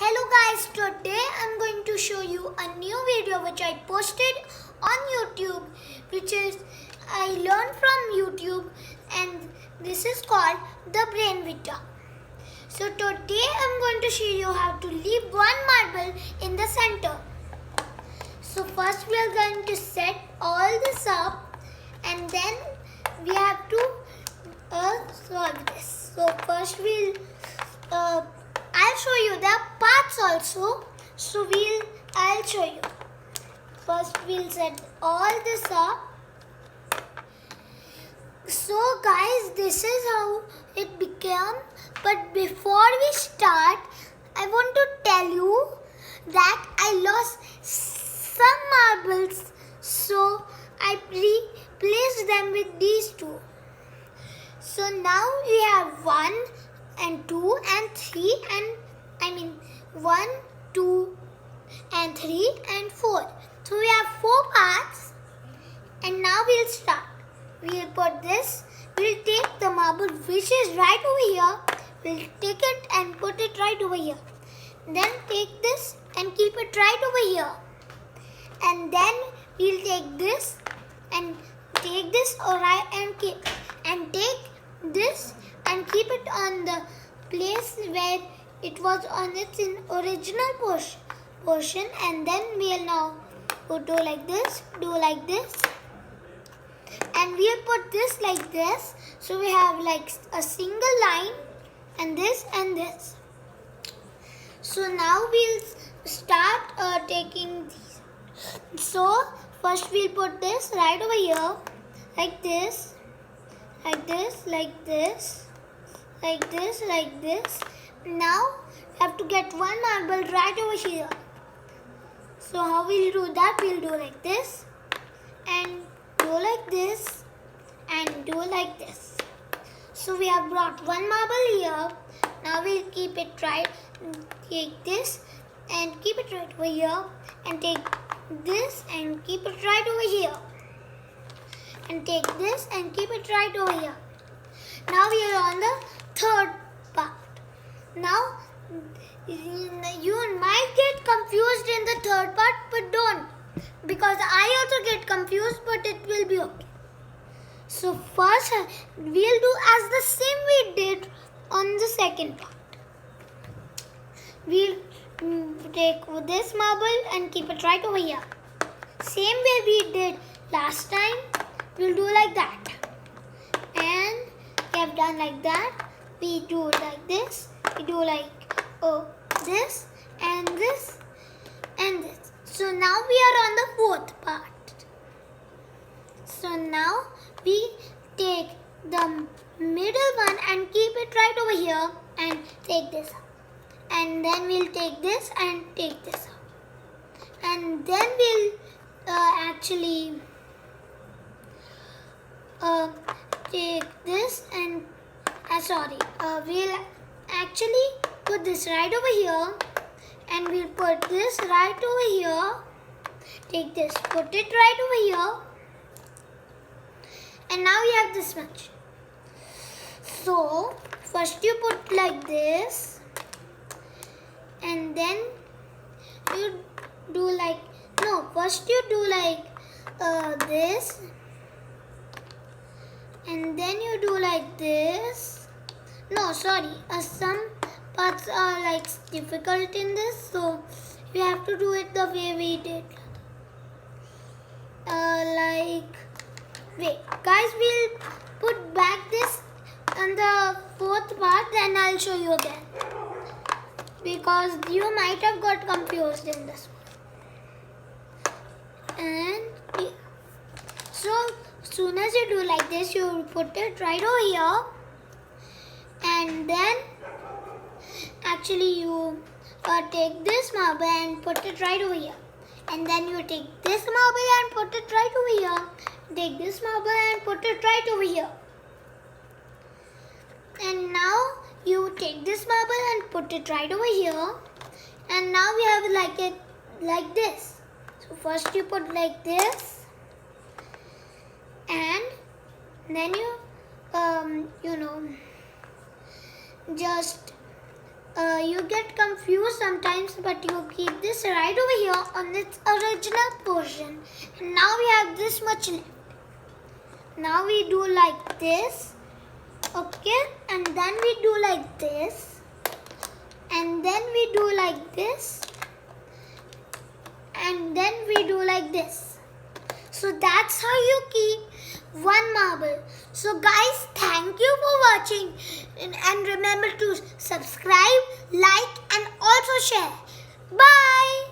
Hello guys, today I'm going to show you a new video which I posted on YouTube, which is I learned from YouTube, and this is called the Brain Vita. So today I'm going to show you how to leave one marble in the center. So first we are going to set all this up, and then we have to solve this. So first I'll show you the parts also. So I'll show you. First we'll set all this up. So guys, this is how it became. But before we start, I want to tell you that I lost some marbles. So I replaced them with these two. So now we have 1 and 2 and 3 and 1, 2 and 3 and 4. So we have 4 parts, and now we'll start. We'll put this, we'll take the marble which is right over here, we'll take it and put it right over here. Then take this and keep it right over here. And then we'll take this and take this and take this and keep it on the place where it was on its original portion, and then we'll now do like this, and we'll put this like this. So we have like a single line and this and this. So now we'll start taking these. So first we'll put this right over here, like this, like this, like this, like this, like this. Now we have to get one marble right over here. So how we'll do that? We'll do like this and do like this and do like this. So we have brought one marble here. Now we'll keep it right. Take this and keep it right over here, and take this and keep it right over here, and take this and keep it right over here. Now we are on the third part. Now you might get confused in the third part, but don't, because I also get confused, but it will be okay. So first we'll do as the same we did on the second part. We'll take this marble and keep it right over here. Same way we did last time, we'll do like that. And we have done like that. We do like this. We do like this and this and this. So now we are on the fourth part. So now we take the middle one and keep it right over here and take this up. And then we'll take this and take this up. And then we'll take this and we'll actually put this right over here, and we'll put this right over here. Take this, put it right over here, and now we have this much. So first you put like this, and then you do like first you do like this, and then you do like this. Some parts are like difficult in this, so you have to do it the way we did. Wait, guys, we'll put back this on the fourth part, then I'll show you again, because you might have got confused in this one. And so as soon as you do like this, you put it right over here, and then actually you take this marble and put it right over here, and then you take this marble and put it right over here, take this marble and put it right over here, and now you take this marble and put it right over here, and now we have like this. So first you put like this, and then you just you get confused sometimes, but you keep this right over here on its original portion. And now we have this much left. Now we do like this, okay, and then we do like this, and then we do like this, and then we do like this. So that's how you keep one marble. So guys, thank you for watching, and remember to subscribe, like, and also share. Bye.